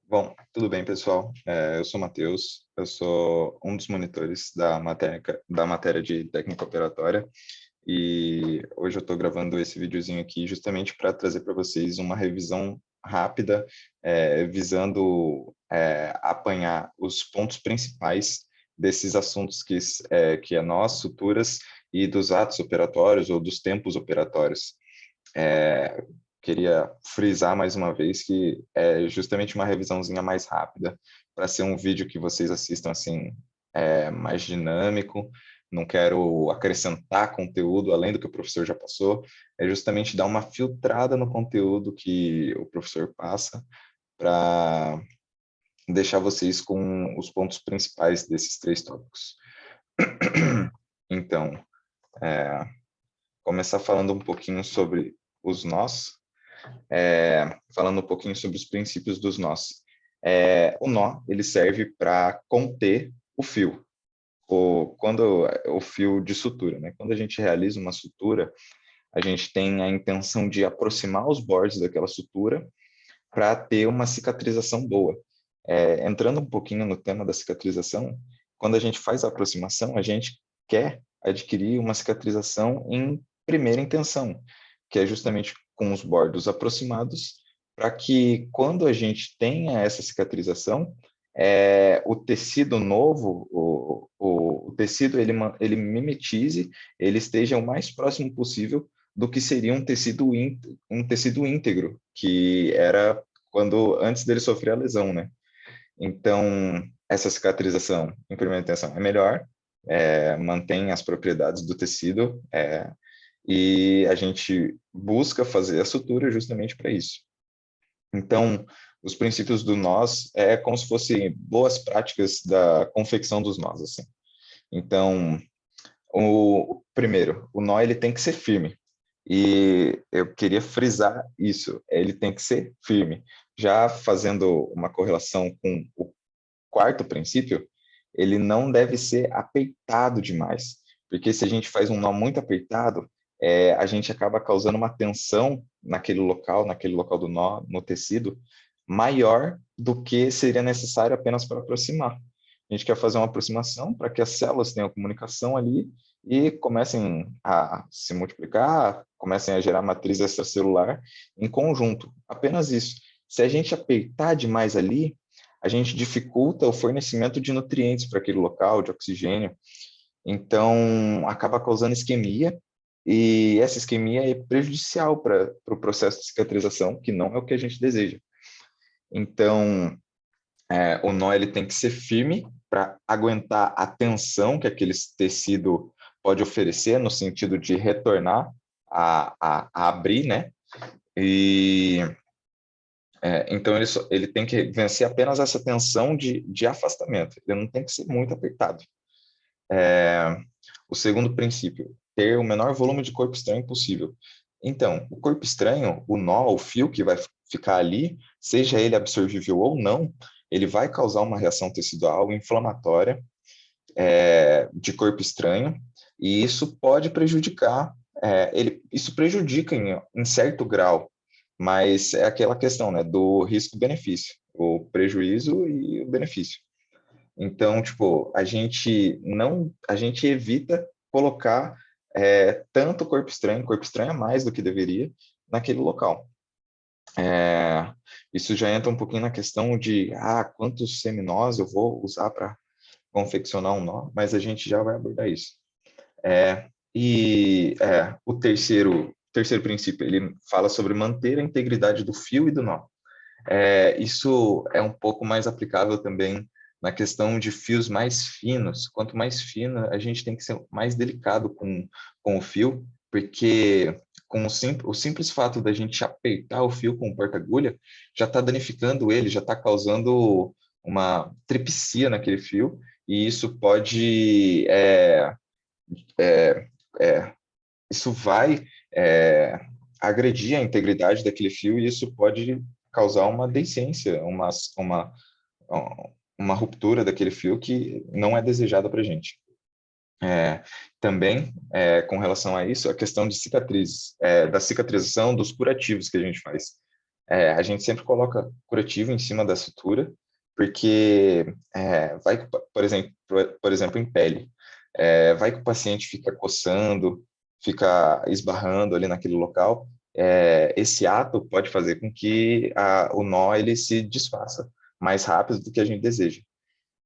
Bom, tudo bem, pessoal? Eu sou o Matheus, eu sou um dos monitores da matéria de técnica operatória e hoje eu estou gravando esse videozinho aqui justamente para trazer para vocês uma revisão rápida, visando apanhar os pontos principais desses assuntos que é nós, futuras, e dos atos operatórios ou dos tempos operatórios. É, Queria frisar mais uma vez que é justamente uma revisãozinha mais rápida, para ser um vídeo que vocês assistam assim, mais dinâmico. Não quero acrescentar conteúdo além do que o professor já passou, é justamente dar uma filtrada no conteúdo que o professor passa, para deixar vocês com os pontos principais desses três tópicos. Então, começar falando um pouquinho sobre os nós, falando um pouquinho sobre os princípios dos nós. O nó, ele serve para conter o fio, o fio de sutura, né? Quando a gente realiza uma sutura, a gente tem a intenção de aproximar os bordes daquela sutura para ter uma cicatrização boa. Entrando um pouquinho no tema da cicatrização, quando a gente faz a aproximação, a gente quer adquirir uma cicatrização em primeira intenção, que é justamente com os bordos aproximados, para que quando a gente tenha essa cicatrização, o tecido novo, o tecido ele mimetize, ele esteja o mais próximo possível do que seria um tecido íntegro, que era quando antes dele sofrer a lesão, né? Então, essa cicatrização, em primeira intenção, é melhor, mantém as propriedades do tecido, e a gente busca fazer a sutura justamente para isso. Então, os princípios do nós é como se fossem boas práticas da confecção dos nós, assim. Então, primeiro, o nó ele tem que ser firme. E eu queria frisar isso, ele tem que ser firme. Já fazendo uma correlação com o quarto princípio, ele não deve ser apertado demais, porque se a gente faz um nó muito apertado, a gente acaba causando uma tensão naquele local do nó, no tecido, maior do que seria necessário apenas para aproximar. A gente quer fazer uma aproximação para que as células tenham comunicação ali e comecem a se multiplicar, comecem a gerar matriz extracelular em conjunto. Apenas isso. Se a gente apertar demais ali, a gente dificulta o fornecimento de nutrientes para aquele local, de oxigênio. Então, acaba causando isquemia, e essa isquemia é prejudicial para o processo de cicatrização, que não é o que a gente deseja. Então, o nó ele tem que ser firme para aguentar a tensão que aquele tecido pode oferecer, no sentido de retornar a abrir, né? E então, ele tem que vencer apenas essa tensão de afastamento, ele não tem que ser muito apertado. O segundo princípio, ter o menor volume de corpo estranho possível. Então, o corpo estranho, o nó, o fio que vai ficar ali, seja ele absorvível ou não, ele vai causar uma reação tecidual inflamatória de corpo estranho, e isso pode prejudicar, isso prejudica em certo grau, mas é aquela questão, né, do risco-benefício, o prejuízo e o benefício. Então, tipo, a gente evita colocar tanto corpo estranho a mais do que deveria naquele local. Isso já entra um pouquinho na questão de quantos seminós eu vou usar para confeccionar um nó, mas a gente já vai abordar isso. O terceiro princípio, ele fala sobre manter a integridade do fio e do nó. Isso é um pouco mais aplicável também na questão de fios mais finos. Quanto mais fino, a gente tem que ser mais delicado com o fio, porque com o simples fato da gente apertar o fio com o porta-agulha, já está danificando ele, já está causando uma tripsia naquele fio, e isso pode é, é, isso vai agredir a integridade daquele fio, e isso pode causar uma deiscência, uma ruptura daquele fio que não é desejada para a gente. Também, com relação a isso, a questão de cicatrizes, da cicatrização dos curativos que a gente faz. A gente sempre coloca curativo em cima da sutura, porque vai, por exemplo, em pele, vai que o paciente fica coçando, fica esbarrando ali naquele local, esse ato pode fazer com que o nó ele se desfaça mais rápido do que a gente deseja.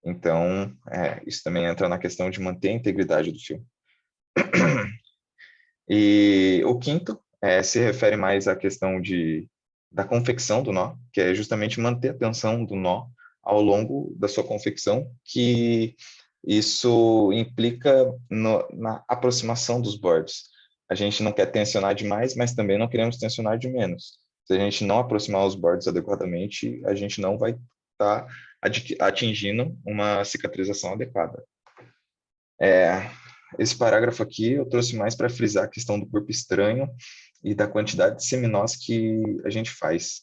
Então, isso também entra na questão de manter a integridade do fio. E o quinto se refere mais à questão da confecção do nó, que é justamente manter a tensão do nó ao longo da sua confecção, que isso implica na aproximação dos bordos. A gente não quer tensionar demais, mas também não queremos tensionar de menos. Se a gente não aproximar os bordos adequadamente, a gente não vai estar atingindo uma cicatrização adequada. Esse parágrafo aqui eu trouxe mais para frisar a questão do corpo estranho e da quantidade de seminós que a gente faz.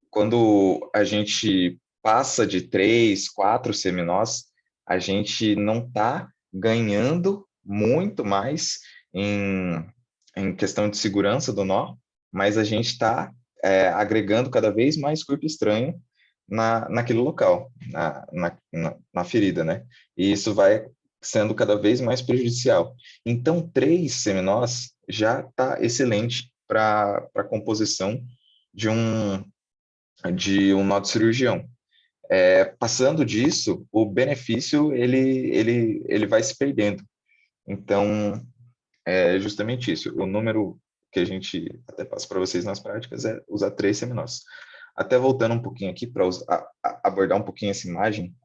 Quando a gente passa de 3, 4 seminós, a gente não está ganhando muito mais em questão de segurança do nó, mas a gente está agregando cada vez mais corpo estranho naquele local, na ferida, né? E isso vai sendo cada vez mais prejudicial. Então, 3 seminós já está excelente para a composição de um nó de cirurgião. Passando disso, o benefício ele vai se perdendo. Então, é justamente isso. O número que a gente até passa para vocês nas práticas é usar 3 seminós. Até voltando um pouquinho aqui para abordar um pouquinho essa imagem,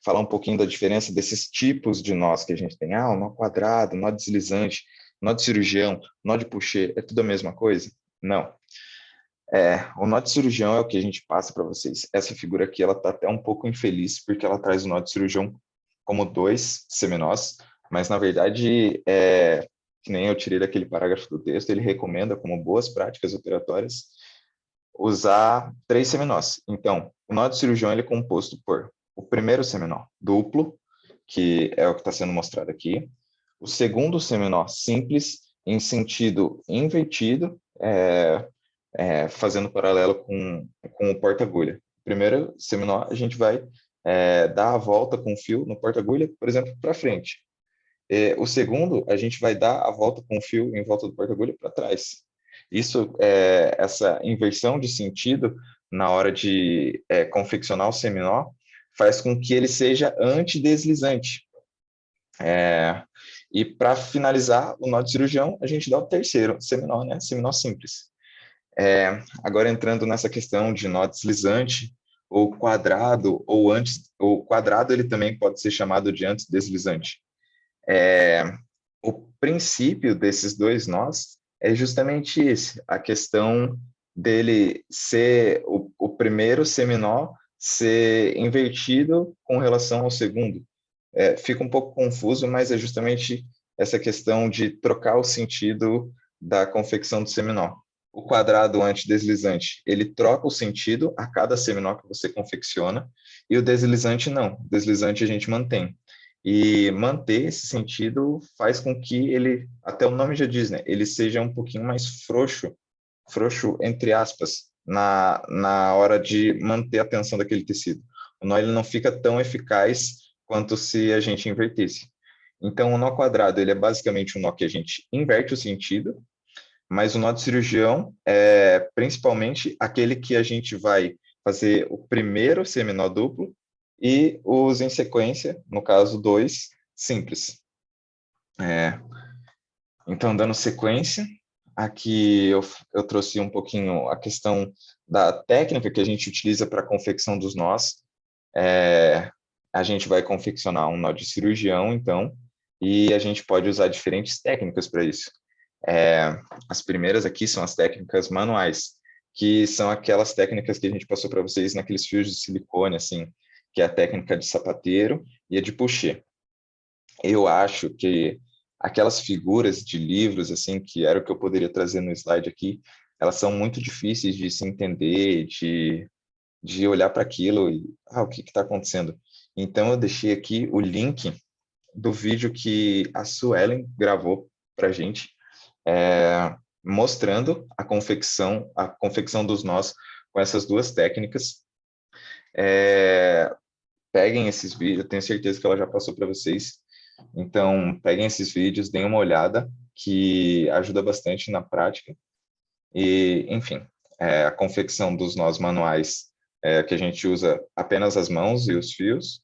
falar um pouquinho da diferença desses tipos de nós que a gente tem. O nó quadrado, nó deslizante, nó de cirurgião, nó de puxê, é tudo a mesma coisa? Não. O nó de cirurgião é o que a gente passa para vocês. Essa figura aqui, ela está até um pouco infeliz, porque ela traz o nó de cirurgião como 2 seminós, mas na verdade, que nem eu tirei daquele parágrafo do texto, ele recomenda, como boas práticas operatórias, usar 3 seminós. Então, o nó de cirurgião ele é composto por o primeiro seminó duplo, que é o que está sendo mostrado aqui, o segundo seminó simples, em sentido invertido, fazendo paralelo com o porta-agulha. Primeiro seminó, a gente vai dar a volta com o fio no porta-agulha, por exemplo, para frente. O segundo, a gente vai dar a volta com o fio em volta do porta-agulha para trás. Essa inversão de sentido na hora de confeccionar o seminó faz com que ele seja antideslizante. E para finalizar o nó de cirurgião, a gente dá o terceiro seminó, né? Seminó simples. Agora entrando nessa questão de nó deslizante ou quadrado, ou quadrado ele também pode ser chamado de antideslizante. O princípio desses 2 nós é justamente esse, a questão dele ser o primeiro seminó ser invertido com relação ao segundo. Fica um pouco confuso, mas é justamente essa questão de trocar o sentido da confecção do seminó. O quadrado antideslizante, ele troca o sentido a cada seminó que você confecciona, e o deslizante não. O deslizante a gente mantém. E manter esse sentido faz com que ele, até o nome já diz, né, ele seja um pouquinho mais frouxo entre aspas, na hora de manter a tensão daquele tecido. O nó ele não fica tão eficaz quanto se a gente invertesse. Então, o nó quadrado ele é basicamente um nó que a gente inverte o sentido, mas o nó de cirurgião é principalmente aquele que a gente vai fazer o primeiro seminó duplo e os em sequência, no caso, 2 simples. Então, dando sequência, aqui eu trouxe um pouquinho a questão da técnica que a gente utiliza para a confecção dos nós. A gente vai confeccionar um nó de cirurgião, então, e a gente pode usar diferentes técnicas para isso. As primeiras aqui são as técnicas manuais, que são aquelas técnicas que a gente passou para vocês naqueles fios de silicone, assim, que é a técnica de sapateiro e a de puxê. Eu acho que aquelas figuras de livros, assim, que era o que eu poderia trazer no slide aqui, elas são muito difíceis de se entender, de olhar para aquilo e, o que está acontecendo? Então, eu deixei aqui o link do vídeo que a Suelen gravou para a gente, mostrando a confecção dos nós com essas duas técnicas. Peguem esses vídeos, eu tenho certeza que ela já passou para vocês. Então, peguem esses vídeos, deem uma olhada, que ajuda bastante na prática. E, enfim, a confecção dos nós manuais, que a gente usa apenas as mãos e os fios,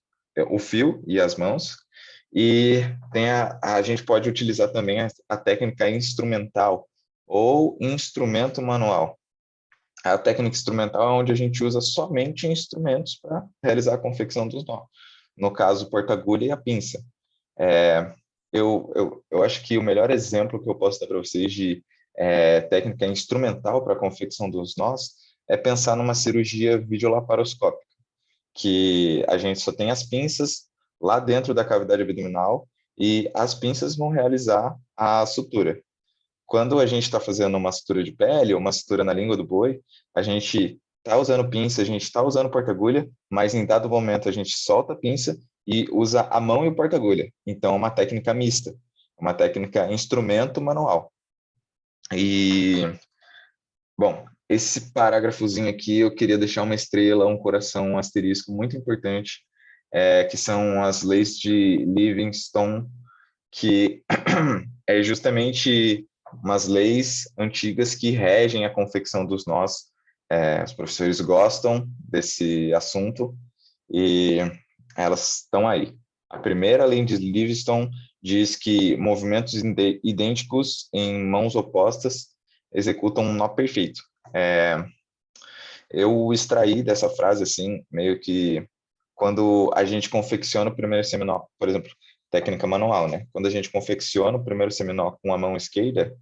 o fio e as mãos. E a gente pode utilizar também a técnica instrumental ou instrumento manual. A técnica instrumental é onde a gente usa somente instrumentos para realizar a confecção dos nós. No caso, o porta-agulha e a pinça. Eu acho que o melhor exemplo que eu posso dar para vocês de técnica instrumental para a confecção dos nós é pensar numa cirurgia videolaparoscópica, que a gente só tem as pinças lá dentro da cavidade abdominal e as pinças vão realizar a sutura. Quando a gente está fazendo uma sutura de pele ou uma sutura na língua do boi, a gente está usando pinça, a gente está usando porta-agulha, mas em dado momento a gente solta a pinça e usa a mão e o porta-agulha. Então, é uma técnica mista, uma técnica instrumento manual. E, bom, esse parágrafozinho aqui eu queria deixar uma estrela, um coração, um asterisco muito importante, que são as leis de Livingstone, que é justamente umas leis antigas que regem a confecção dos nós. Os professores gostam desse assunto e elas estão aí. A primeira lei de Livingstone diz que movimentos idênticos em mãos opostas executam um nó perfeito. Eu extraí dessa frase, assim, meio que quando a gente confecciona o primeiro seminó, por exemplo, técnica manual, né? Quando a gente confecciona o primeiro seminó com a mão esquerda,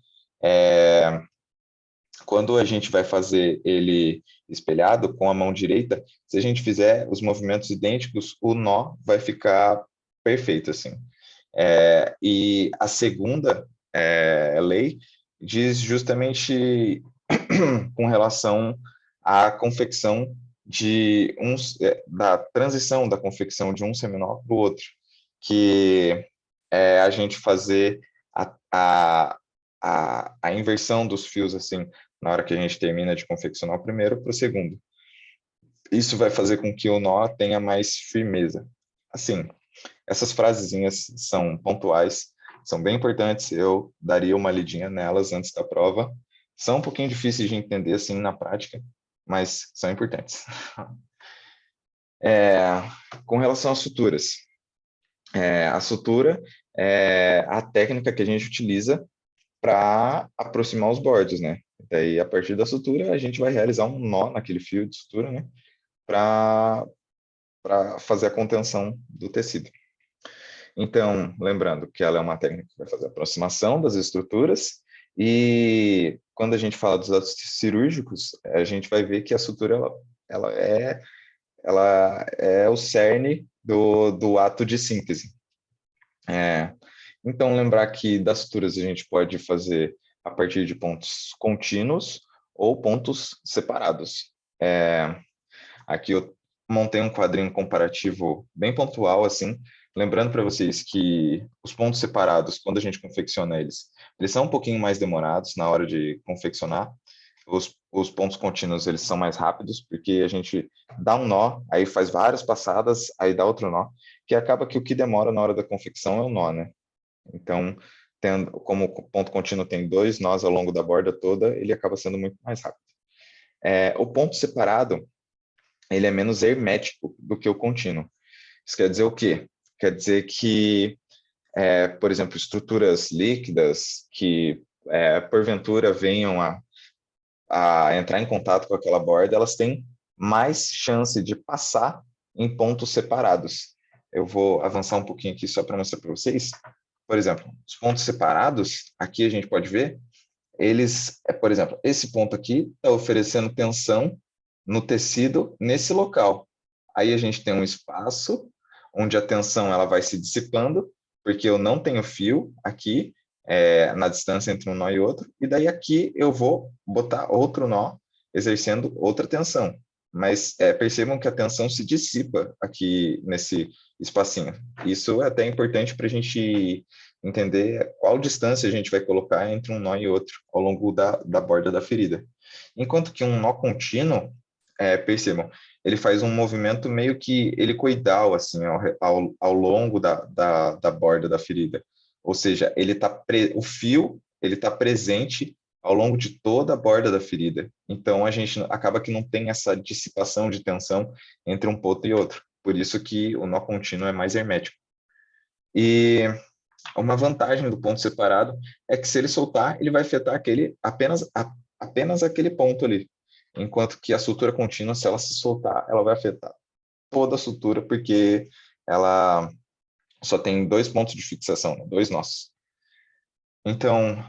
quando a gente vai fazer ele espelhado com a mão direita, se a gente fizer os movimentos idênticos, o nó vai ficar perfeito, assim. E a segunda lei diz justamente com relação à confecção da transição da confecção de um seminó para o outro, que é a gente fazer a inversão dos fios, assim, na hora que a gente termina de confeccionar o primeiro para o segundo. Isso vai fazer com que o nó tenha mais firmeza. Assim, essas frasezinhas são pontuais, são bem importantes, eu daria uma lidinha nelas antes da prova. São um pouquinho difíceis de entender, assim, na prática, mas são importantes. Com relação às suturas. A sutura é a técnica que a gente utiliza para aproximar os bordos, né? Daí, a partir da sutura, a gente vai realizar um nó naquele fio de sutura, né? Para fazer a contenção do tecido. Então, lembrando que ela é uma técnica que vai fazer a aproximação das estruturas e quando a gente fala dos atos cirúrgicos, a gente vai ver que a sutura ela é o cerne do ato de síntese. Então, lembrar que das suturas a gente pode fazer a partir de pontos contínuos ou pontos separados. Aqui eu montei um quadrinho comparativo bem pontual, assim, lembrando para vocês que os pontos separados, quando a gente confecciona eles são um pouquinho mais demorados na hora de confeccionar. Os pontos contínuos, eles são mais rápidos, porque a gente dá um nó, aí faz várias passadas, aí dá outro nó, que acaba que o que demora na hora da confecção é o nó, né? Então, como o ponto contínuo tem 2 nós ao longo da borda toda, ele acaba sendo muito mais rápido. O ponto separado, ele é menos hermético do que o contínuo. Isso quer dizer o quê? Quer dizer que, por exemplo, estruturas líquidas que, porventura, venham a entrar em contato com aquela borda, elas têm mais chance de passar em pontos separados. Eu vou avançar um pouquinho aqui só para mostrar para vocês. Por exemplo, os pontos separados, aqui a gente pode ver, eles, por exemplo, esse ponto aqui está oferecendo tensão no tecido nesse local. Aí a gente tem um espaço onde a tensão ela vai se dissipando, porque eu não tenho fio aqui, na distância entre um nó e outro, e daí aqui eu vou botar outro nó, exercendo outra tensão. Mas percebam que a tensão se dissipa aqui nesse espacinho. Isso é até importante para a gente entender qual distância a gente vai colocar entre um nó e outro ao longo da borda da ferida. Enquanto que um nó contínuo, percebam, ele faz um movimento meio que helicoidal, assim, ao longo da borda da ferida. Ou seja, o fio ele está presente ao longo de toda a borda da ferida. Então, a gente acaba que não tem essa dissipação de tensão entre um ponto e outro. Por isso que o nó contínuo é mais hermético. E uma vantagem do ponto separado é que se ele soltar, ele vai afetar apenas aquele ponto ali. Enquanto que a sutura contínua, se ela se soltar, ela vai afetar toda a sutura, porque ela só tem 2 pontos de fixação, né? 2 nós. Então,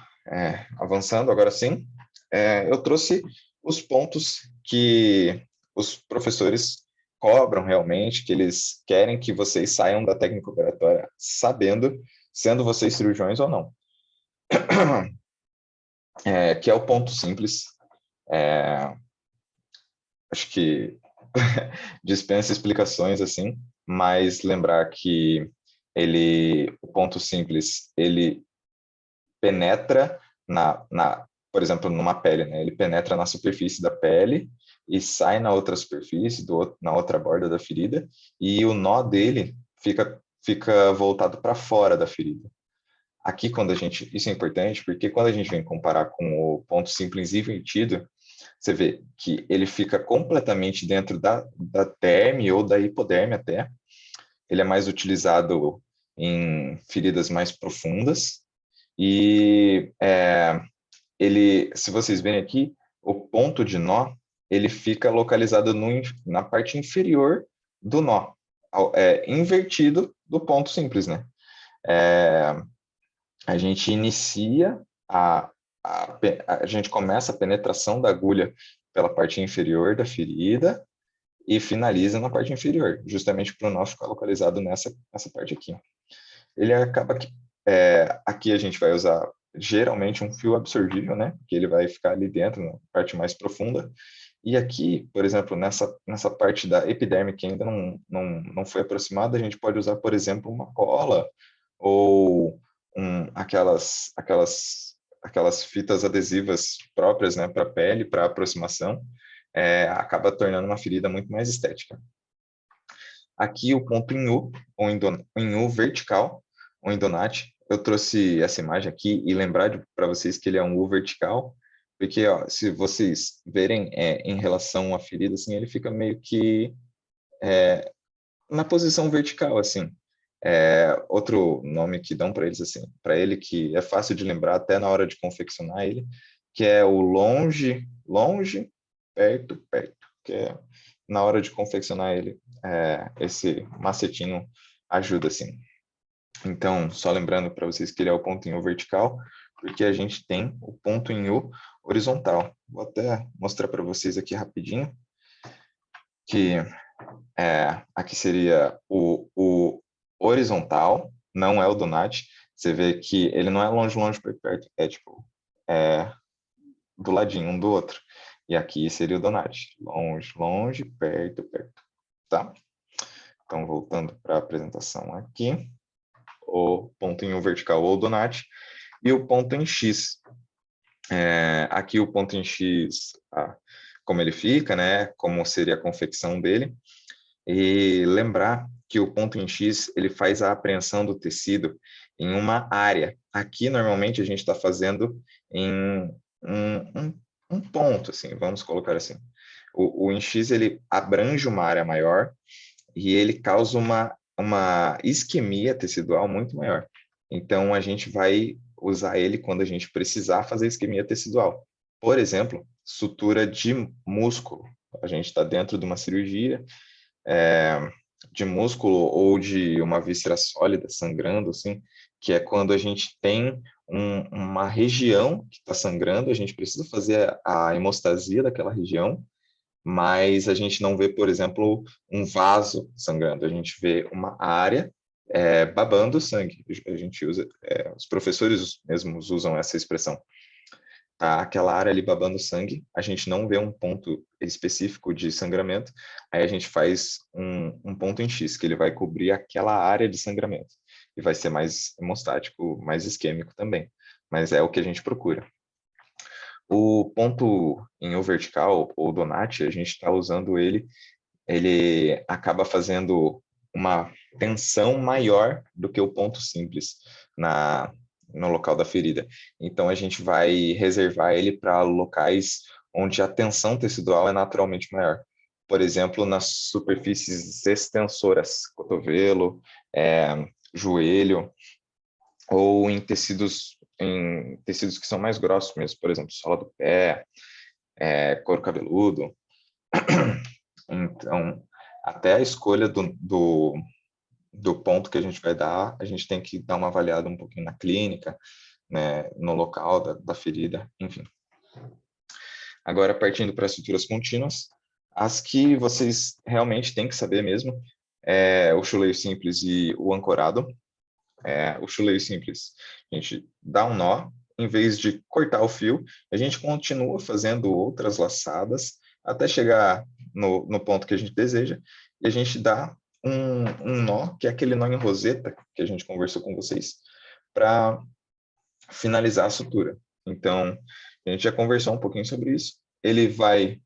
avançando agora sim, eu trouxe os pontos que os professores cobram realmente, que eles querem que vocês saiam da técnica operatória sabendo, sendo vocês cirurgiões ou não. Que é o ponto simples. Acho que dispensa explicações assim, mas lembrar que o ponto simples, ele penetra por exemplo, numa pele, né? Ele penetra na superfície da pele e sai na outra superfície, na outra borda da ferida, e o nó dele fica voltado para fora da ferida. Aqui, isso é importante, porque quando a gente vem comparar com o ponto simples invertido, você vê que ele fica completamente dentro da derme ou da hipoderme até. Ele é mais utilizado em feridas mais profundas, e se vocês verem aqui, o ponto de nó, ele fica localizado na parte inferior do nó, invertido do ponto simples, né? A gente inicia a gente começa a penetração da agulha pela parte inferior da ferida e finaliza na parte inferior, justamente para o nó ficar localizado nessa parte aqui. Ele acaba que aqui a gente vai usar geralmente um fio absorvível, né? Que ele vai ficar ali dentro, na parte mais profunda. E aqui, por exemplo, nessa parte da epiderme que ainda não foi aproximada, a gente pode usar, por exemplo, uma cola ou aquelas fitas adesivas próprias, né, para a pele, para aproximação, acaba tornando uma ferida muito mais estética. Aqui o ponto em U, em U vertical, o endonate. Eu trouxe essa imagem aqui e lembrar para vocês que ele é um U vertical, porque ó, se vocês verem em relação à ferida, assim, ele fica meio que na posição vertical, assim. Outro nome que dão para eles assim, para ele que é fácil de lembrar até na hora de confeccionar ele, que é o longe, longe, perto, perto, que é na hora de confeccionar ele, esse macetinho ajuda assim. Então, só lembrando para vocês que ele é o ponto em U vertical, porque a gente tem o ponto em U horizontal. Vou até mostrar para vocês aqui rapidinho, que aqui seria o horizontal, não é o donate. Você vê que ele não é longe, longe, perto, perto. É tipo, do ladinho um do outro. E aqui seria o donate. Longe, longe, perto, perto. Tá? Então, voltando para a apresentação aqui. O ponto em U vertical ou donate. E o ponto em X. Aqui o ponto em X, como ele fica, né? Como seria a confecção dele. E lembrar que o ponto em X ele faz a apreensão do tecido em uma área. Aqui, normalmente, a gente está fazendo em um ponto, assim, vamos colocar assim. O em X ele abrange uma área maior e ele causa uma isquemia tecidual muito maior. Então, a gente vai usar ele quando a gente precisar fazer isquemia tecidual. Por exemplo, sutura de músculo. A gente está dentro de uma cirurgia, de músculo ou de uma víscera sólida sangrando, assim, que é quando a gente tem uma região que está sangrando, a gente precisa fazer a hemostasia daquela região, mas a gente não vê, por exemplo, um vaso sangrando, a gente vê uma área babando sangue. A gente usa, os professores mesmos usam essa expressão. Tá aquela área ali babando sangue, a gente não vê um ponto específico de sangramento, aí a gente faz um ponto em X, que ele vai cobrir aquela área de sangramento. e vai ser mais hemostático, mais isquêmico também, mas é o que a gente procura. O ponto em U vertical, ou Donati, a gente está usando ele acaba fazendo uma tensão maior do que o ponto simples no local da ferida. Então, a gente vai reservar ele para locais onde a tensão tecidual é naturalmente maior. Por exemplo, nas superfícies extensoras, cotovelo, joelho, ou em tecidos que são mais grossos mesmo, por exemplo, sola do pé, couro cabeludo. Então, até a escolha do ponto que a gente vai dar, a gente tem que dar uma avaliada um pouquinho na clínica, né, no local da ferida, enfim. Agora, partindo para as suturas contínuas, as que vocês realmente têm que saber mesmo é o chuleio simples e o ancorado. O chuleio simples, a gente dá um nó, em vez de cortar o fio, a gente continua fazendo outras laçadas até chegar no ponto que a gente deseja, e a gente dá um nó, que é aquele nó em roseta que a gente conversou com vocês, para finalizar a sutura. Então, a gente já conversou um pouquinho sobre isso. Ele vai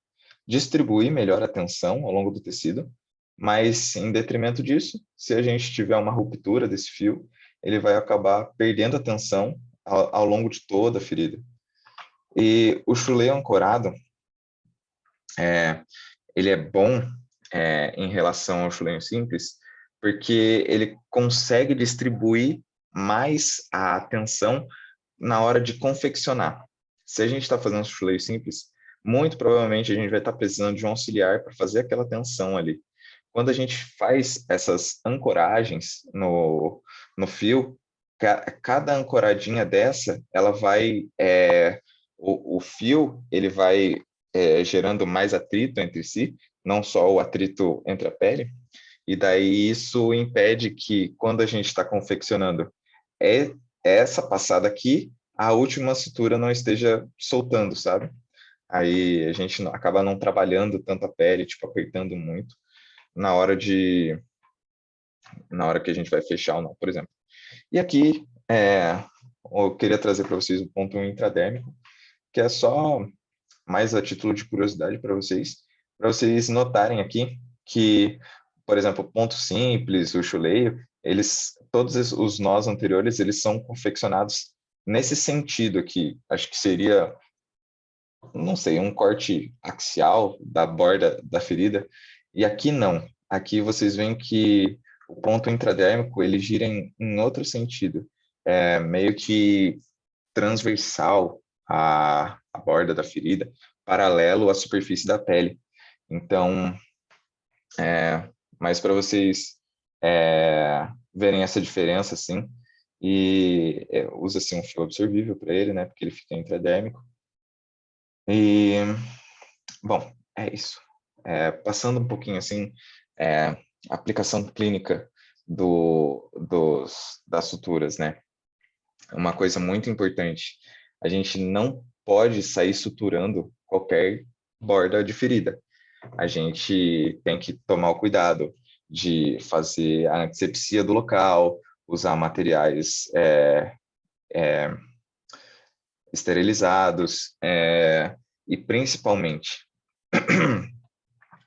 distribuir melhor a tensão ao longo do tecido, mas em detrimento disso, se a gente tiver uma ruptura desse fio, ele vai acabar perdendo a tensão ao longo de toda a ferida. E o chuleio ancorado, ele é bom em relação ao chuleio simples, porque ele consegue distribuir mais a tensão na hora de confeccionar. Se a gente está fazendo chuleio simples, muito provavelmente a gente vai estar precisando de um auxiliar para fazer aquela tensão ali. Quando a gente faz essas ancoragens no fio, cada ancoradinha dessa, ela vai, o fio, ele vai gerando mais atrito entre si, não só o atrito entre a pele, e daí isso impede que, quando a gente está confeccionando essa passada aqui, a última sutura não esteja soltando, sabe? Aí a gente acaba não trabalhando tanto a pele, tipo, apertando muito, na hora que a gente vai fechar o nó, por exemplo. E aqui, eu queria trazer para vocês o ponto intradérmico, que é só mais a título de curiosidade para vocês notarem aqui que, por exemplo, o ponto simples, o chuleio, todos os nós anteriores, eles são confeccionados nesse sentido aqui. Acho que seria, não sei, um corte axial da borda da ferida. E aqui não. Aqui vocês veem que o ponto intradérmico, ele gira em outro sentido. É meio que transversal à borda da ferida, paralelo à superfície da pele. Então, mas para vocês verem essa diferença, assim, e usa-se um fio absorvível para ele, né, porque ele fica intradérmico. E, bom, é isso. Passando um pouquinho, assim, aplicação clínica das suturas, né? Uma coisa muito importante, a gente não pode sair suturando qualquer borda de ferida. A gente tem que tomar o cuidado de fazer a antisepsia do local, usar materiais esterilizados, e principalmente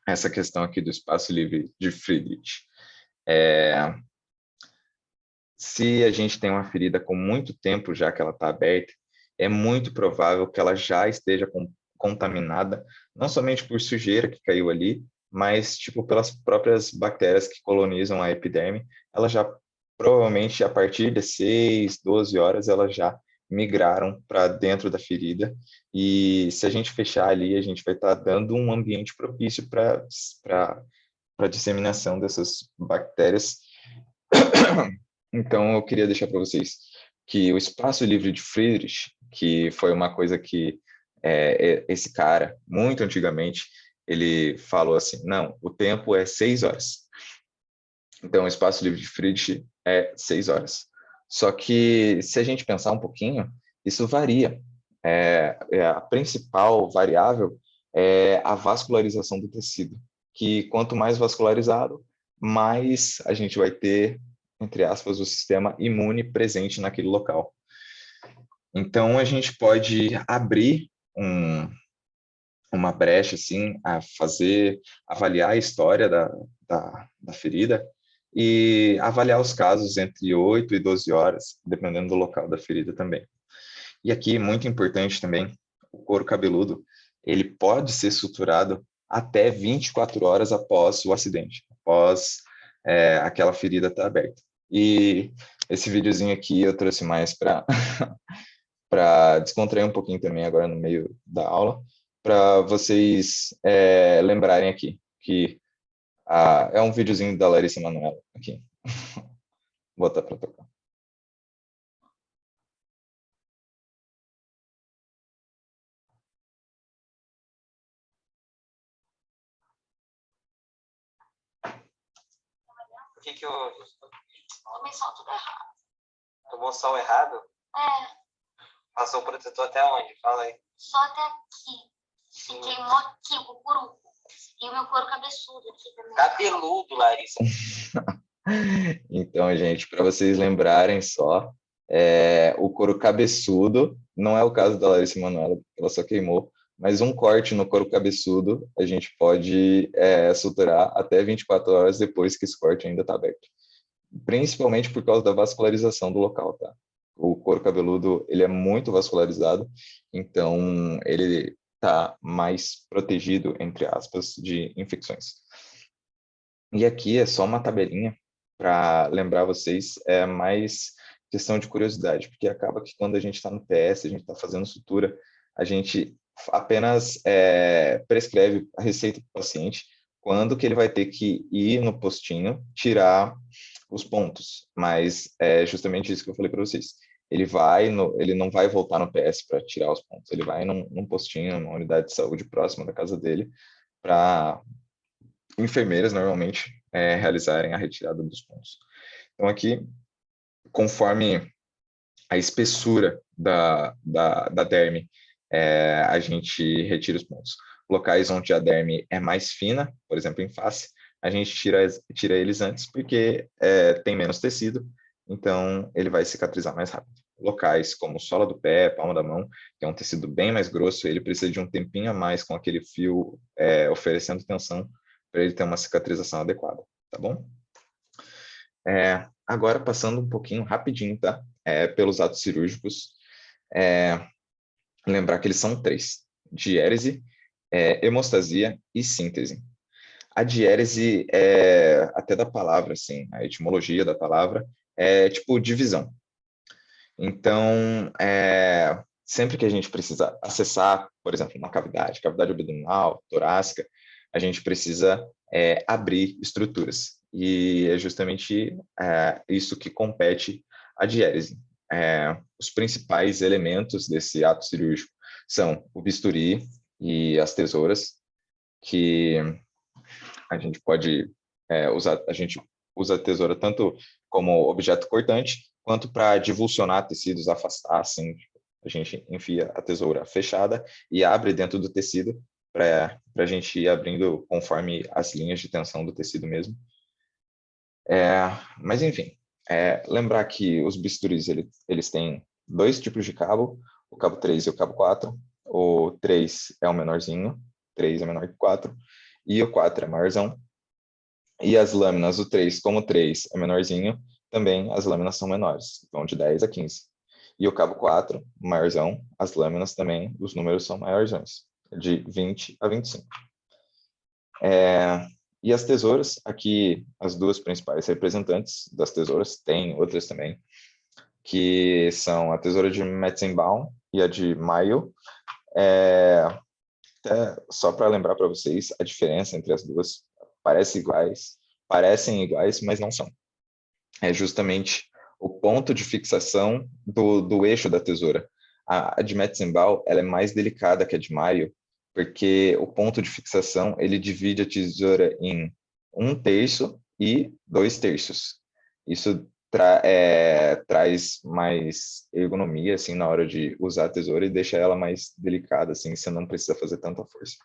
essa questão aqui do espaço livre de Friedrich. Se a gente tem uma ferida com muito tempo já que ela está aberta, é muito provável que ela já esteja contaminada, não somente por sujeira que caiu ali, mas tipo pelas próprias bactérias que colonizam a epiderme. Ela já provavelmente a partir de 6, 12 horas elas já migraram para dentro da ferida, e se a gente fechar ali, a gente vai estar dando um ambiente propício para a disseminação dessas bactérias. Então, eu queria deixar para vocês que o espaço livre de Friedrich, que foi uma coisa que esse cara, muito antigamente, ele falou assim, não, o tempo é 6 horas. Então, o espaço livre de Friedrich é 6 horas. Só que, se a gente pensar um pouquinho, isso varia. A principal variável é a vascularização do tecido, que quanto mais vascularizado, mais a gente vai ter entre aspas, o sistema imune presente naquele local. Então, a gente pode abrir uma brecha, assim, avaliar a história da ferida e avaliar os casos entre 8 e 12 horas, dependendo do local da ferida também. E aqui, muito importante também, o couro cabeludo, ele pode ser suturado até 24 horas após o acidente, após aquela ferida estar aberta. E esse videozinho aqui eu trouxe mais para para descontrair um pouquinho também agora no meio da aula, para vocês lembrarem aqui que é um videozinho da Larissa Manoela aqui. Vou botar para tocar. Por que eu tomei sol tudo errado? Tomou sol errado? É. Passou o protetor até onde? Fala aí. Só até aqui. Fiquei mó aqui, o couro. E o meu couro cabeçudo aqui também. Cabeludo, Larissa. Então, gente, para vocês lembrarem só, o couro cabeçudo, não é o caso da Larissa Manoela, ela só queimou, mas um corte no couro cabeçudo, a gente pode suturar até 24 horas depois que esse corte ainda está aberto. Principalmente por causa da vascularização do local, tá? O couro cabeludo, ele é muito vascularizado, então ele está mais protegido, entre aspas, de infecções. E aqui é só uma tabelinha para lembrar vocês, é mais questão de curiosidade, porque acaba que quando a gente está no PS, a gente está fazendo sutura, a gente apenas prescreve a receita para o paciente, quando que ele vai ter que ir no postinho tirar os pontos, mas é justamente isso que eu falei para vocês. Ele não vai voltar no PS para tirar os pontos, ele vai num postinho, numa unidade de saúde próxima da casa dele, para enfermeiras normalmente realizarem a retirada dos pontos. Então aqui, conforme a espessura da derme, a gente retira os pontos. Locais onde a derme é mais fina, por exemplo, em face, a gente tira eles antes porque tem menos tecido, então ele vai cicatrizar mais rápido. Locais como sola do pé, palma da mão, que é um tecido bem mais grosso, ele precisa de um tempinho a mais com aquele fio oferecendo tensão para ele ter uma cicatrização adequada, tá bom? Agora, passando um pouquinho rapidinho, tá? Pelos atos cirúrgicos, lembrar que eles são 3: diérese, hemostasia e síntese. A diérese até da palavra, assim, a etimologia da palavra é tipo divisão. Então, sempre que a gente precisa acessar, por exemplo, uma cavidade abdominal, torácica, a gente precisa abrir estruturas. E é justamente isso que compete à diérese. Os principais elementos desse ato cirúrgico são o bisturi e as tesouras, que a gente pode usar, a gente usa a tesoura tanto como objeto cortante, quanto para divulsionar tecidos, afastar, assim, a gente enfia a tesoura fechada e abre dentro do tecido para a gente ir abrindo conforme as linhas de tensão do tecido mesmo. Mas, enfim, lembrar que os bisturis, eles têm 2 tipos de cabo, o cabo 3 e o cabo 4. O 3 é o menorzinho, 3 é menor que 4, e o 4 é maiorzão. E as lâminas, o 3, como o 3 é menorzinho, também as lâminas são menores, vão de 10 a 15. E o cabo 4, maiorzão, as lâminas também, os números são maiorzões, de 20 a 25. E as tesouras, aqui as 2 principais representantes das tesouras, tem outras também, que são a tesoura de Metzenbaum e a de Mayo. Só para lembrar para vocês a diferença entre as duas, parecem iguais, mas não são. É justamente o ponto de fixação do eixo da tesoura. A de Metzenbaum, ela é mais delicada que a de Mayo, porque o ponto de fixação, ele divide a tesoura em 1/3 e 2/3. Isso traz mais ergonomia, assim, na hora de usar a tesoura e deixa ela mais delicada, assim, você não precisa fazer tanta força.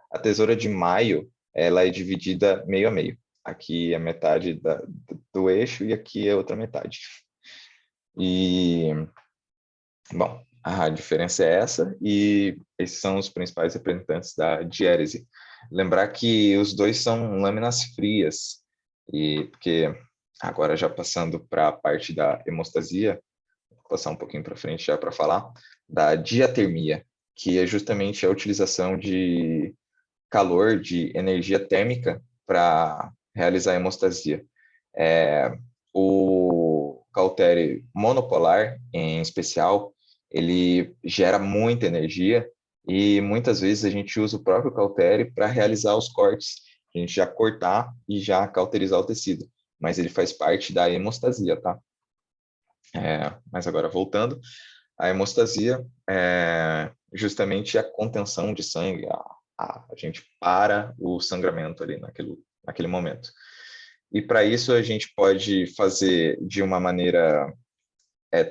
A tesoura de Mayo, ela é dividida meio a meio. aqui é metade do eixo e aqui é outra metade. E, bom, a diferença é essa, e esses são os principais representantes da diérese. Lembrar que os dois são lâminas frias, e porque agora já passando para a parte da hemostasia, vou passar um pouquinho para frente já para falar, da diatermia, que é justamente a utilização de calor, de energia térmica para realizar a hemostasia. O cautere monopolar, em especial, ele gera muita energia e muitas vezes a gente usa o próprio cautere para realizar os cortes, a gente já cortar e já cauterizar o tecido, mas ele faz parte da hemostasia, tá? Mas agora voltando, a hemostasia é justamente a contenção de sangue, a gente para o sangramento ali naquele momento. E para isso a gente pode fazer de uma maneira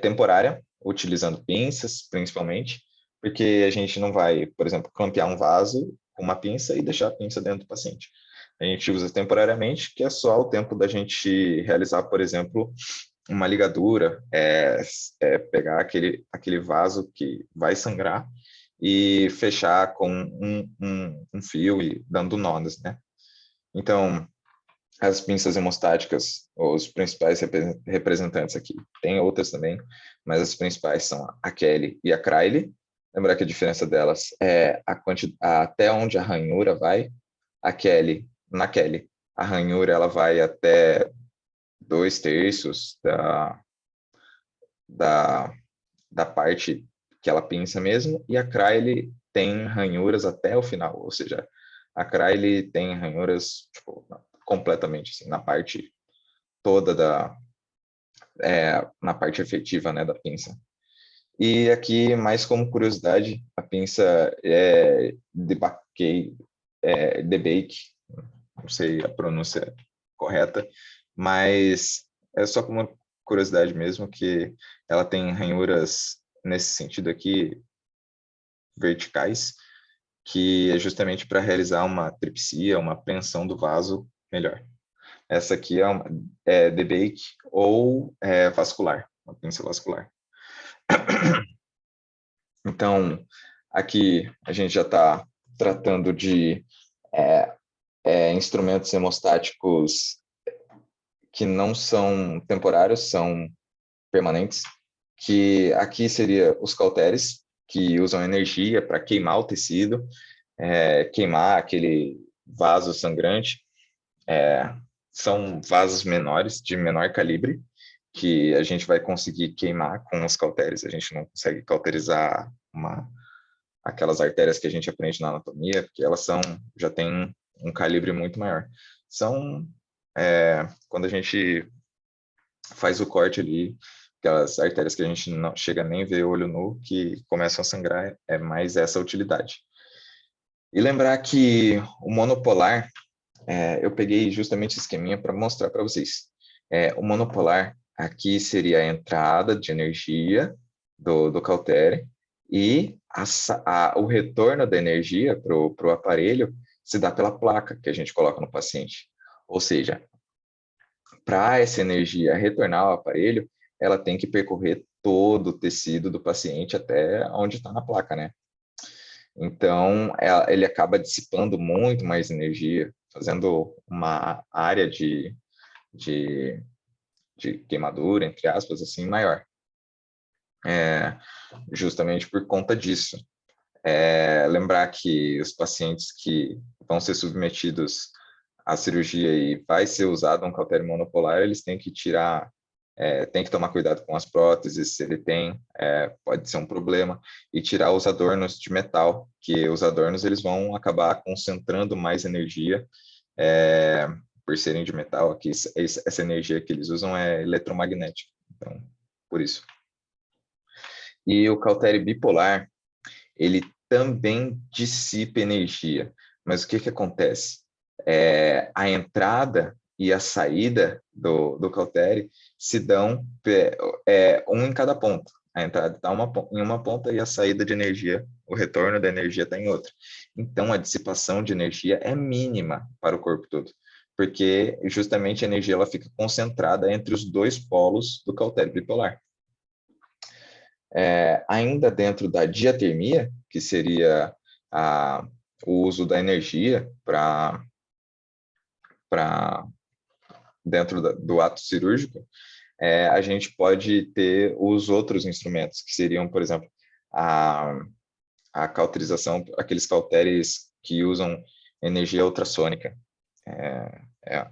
temporária, utilizando pinças, principalmente, porque a gente não vai, por exemplo, clampear um vaso com uma pinça e deixar a pinça dentro do paciente. A gente usa temporariamente, que é só o tempo da gente realizar, por exemplo, uma ligadura, pegar aquele vaso que vai sangrar e fechar com um fio e dando nós, né? Então, as pinças hemostáticas, os principais representantes aqui, tem outras também, mas as principais são a Kelly e a Kraile. Lembrar que a diferença delas é até onde a ranhura vai. Na Kelly, a ranhura ela vai até 2/3 da parte que ela pinça mesmo, e a Kraile tem ranhuras até o final, ou seja, a Kraile tem ranhuras tipo, completamente assim, na parte toda na parte efetiva, né, da pinça. E aqui, mais como curiosidade, a pinça é DeBake, não sei a pronúncia correta, mas é só como curiosidade mesmo que ela tem ranhuras nesse sentido aqui verticais, que é justamente para realizar uma tripsia, uma preensão do vaso melhor. Essa aqui é DeBake ou vascular, uma pinça vascular. Então, aqui a gente já está tratando de instrumentos hemostáticos que não são temporários, são permanentes, que aqui seria os cauteres, que usam energia para queimar o tecido, queimar aquele vaso sangrante. São vasos menores, de menor calibre, que a gente vai conseguir queimar com os cauteres. A gente não consegue cauterizar aquelas artérias que a gente aprende na anatomia, porque elas já têm um calibre muito maior. Quando a gente faz o corte ali, aquelas artérias que a gente não chega nem a ver olho nu, que começam a sangrar, é mais essa utilidade. E lembrar que o monopolar, eu peguei justamente esse esqueminha para mostrar para vocês. O monopolar aqui seria a entrada de energia do cautere e o retorno da energia para o aparelho se dá pela placa que a gente coloca no paciente. Ou seja, para essa energia retornar ao aparelho, ela tem que percorrer todo o tecido do paciente até onde está na placa, né? Então, ele acaba dissipando muito mais energia, fazendo uma área de queimadura, entre aspas, assim, maior. Justamente por conta disso. Lembrar que os pacientes que vão ser submetidos à cirurgia e vai ser usado um cautério monopolar, eles têm que tirar, tem que tomar cuidado com as próteses, se ele tem, pode ser um problema, e tirar os adornos de metal, que os adornos eles vão acabar concentrando mais energia, por serem de metal, aqui essa energia que eles usam é eletromagnética, então, por isso. E o cautério bipolar, ele também dissipa energia, mas o que acontece? A entrada e a saída do cautério se dão um em cada ponta. A entrada está em uma ponta e a saída de energia, o retorno da energia está em outra. Então, a dissipação de energia é mínima para o corpo todo. porque justamente a energia ela fica concentrada entre os dois polos do cautério bipolar. Ainda dentro da diatermia, que seria o uso da energia para dentro do ato cirúrgico, a gente pode ter os outros instrumentos, que seriam, por exemplo, a cauterização, aqueles cauteres que usam energia ultrassônica.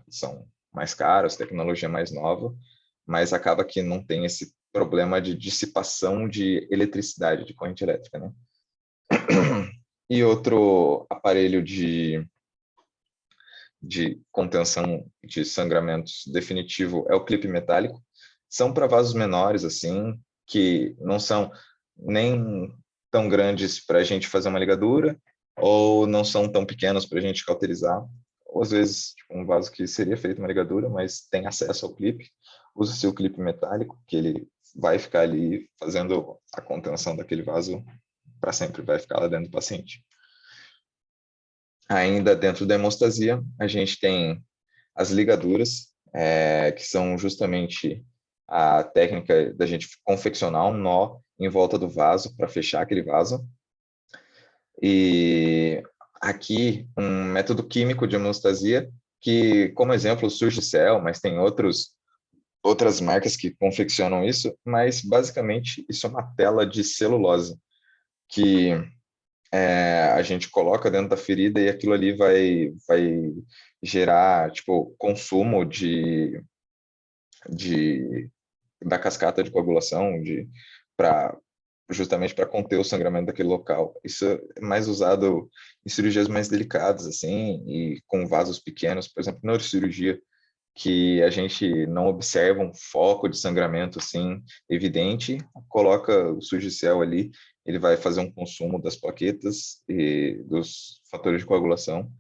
São mais caros, tecnologia mais nova, mas acaba que não tem esse problema de dissipação de eletricidade, de corrente elétrica, né? E outro aparelho de contenção de sangramentos definitivo é o clipe metálico. São para vasos menores, assim, que não são nem tão grandes para a gente fazer uma ligadura, ou não são tão pequenos para a gente cauterizar. Ou às vezes, tipo, um vaso que seria feito uma ligadura, mas tem acesso ao clipe, usa-se o clipe metálico, que ele vai ficar ali fazendo a contenção daquele vaso para sempre, vai ficar lá dentro do paciente. Ainda dentro da hemostasia, a gente tem as ligaduras, que são justamente a técnica da gente confeccionar um nó em volta do vaso para fechar aquele vaso. E aqui, um método químico de hemostasia, que, como exemplo, Surgicel, mas tem outras marcas que confeccionam isso, mas basicamente isso é uma tela de celulose, que a gente coloca dentro da ferida e aquilo ali vai gerar, tipo, consumo da cascata de coagulação, justamente para conter o sangramento daquele local. Isso é mais usado em cirurgias mais delicadas, assim, e com vasos pequenos, por exemplo, neurocirurgia, que a gente não observa um foco de sangramento assim evidente, coloca o Surgicel ali, ele vai fazer um consumo das plaquetas e dos fatores de coagulação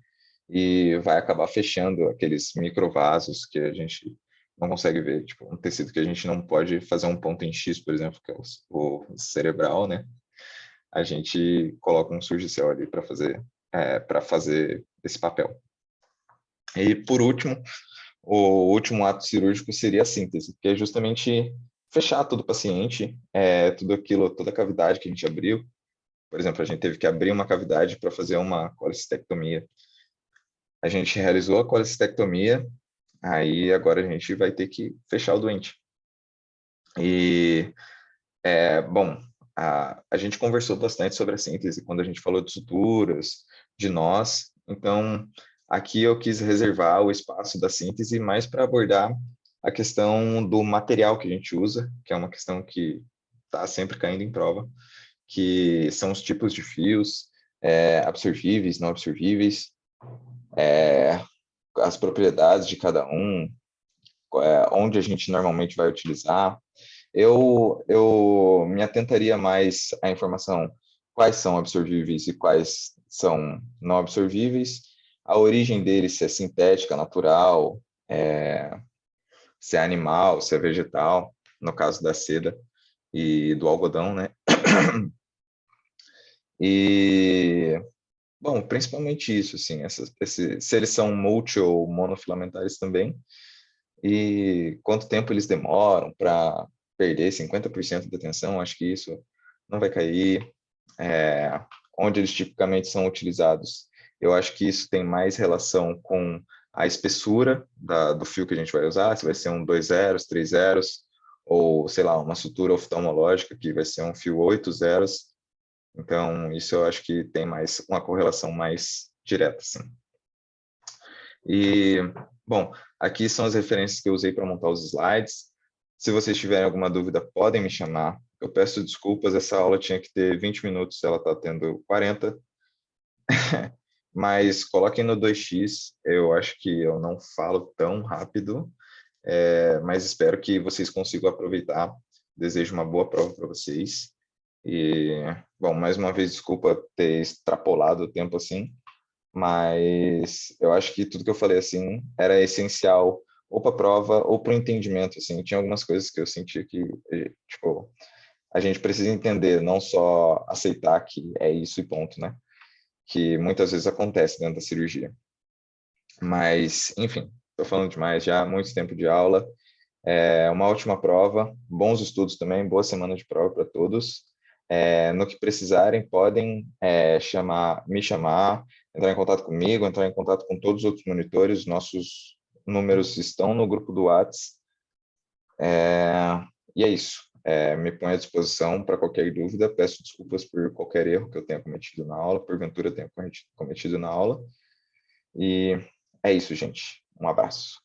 e vai acabar fechando aqueles microvasos que a gente não consegue ver, tipo um tecido que a gente não pode fazer um ponto em X, por exemplo, que é o cerebral, né? A gente coloca um Surgicel ali para fazer esse papel. E por último, o último ato cirúrgico seria a síntese, que é justamente fechar todo o paciente, tudo aquilo, toda a cavidade que a gente abriu. Por exemplo, a gente teve que abrir uma cavidade para fazer uma colecistectomia. A gente realizou a colecistectomia, aí agora a gente vai ter que fechar o doente. E, bom, a gente conversou bastante sobre a síntese quando a gente falou de suturas, de nós. Então, aqui eu quis reservar o espaço da síntese mais para abordar a questão do material que a gente usa, que é uma questão que está sempre caindo em prova, que são os tipos de fios, absorvíveis, não absorvíveis, as propriedades de cada um, onde a gente normalmente vai utilizar. Eu me atentaria mais à informação quais são absorvíveis e quais são não absorvíveis, a origem deles, se é sintética, natural, se é animal, se é vegetal, no caso da seda e do algodão, né? E, bom, principalmente isso, assim, se eles são multi ou monofilamentares também, e quanto tempo eles demoram para perder 50% da tensão, acho que isso não vai cair, onde eles tipicamente são utilizados. Eu acho que isso tem mais relação com a espessura do fio que a gente vai usar, se vai ser um 2 zeros, 3 zeros, ou, sei lá, uma sutura oftalmológica, que vai ser um fio 8 zeros. Então, isso eu acho que tem mais uma correlação mais direta, assim. E, bom, aqui são as referências que eu usei para montar os slides. Se vocês tiverem alguma dúvida, podem me chamar. Eu peço desculpas, essa aula tinha que ter 20 minutos, ela está tendo 40. Mas coloquem no 2x, eu acho que eu não falo tão rápido, mas espero que vocês consigam aproveitar. Desejo uma boa prova para vocês. E, bom, mais uma vez, desculpa ter extrapolado o tempo assim, mas eu acho que tudo que eu falei assim era essencial ou para a prova ou para o entendimento, assim. Tinha algumas coisas que eu sentia que, tipo, a gente precisa entender, não só aceitar que é isso e ponto, né? Que muitas vezes acontece dentro da cirurgia. Mas, enfim, estou falando demais já, muito tempo de aula. Uma ótima prova, bons estudos também, boa semana de prova para todos. No que precisarem, podem me chamar, entrar em contato comigo, entrar em contato com todos os outros monitores. Nossos números estão no grupo do Whats. E é isso. Me ponho à disposição para qualquer dúvida. Peço desculpas por qualquer erro que eu tenha cometido na aula, porventura eu tenha cometido na aula. E é isso, gente. Um abraço.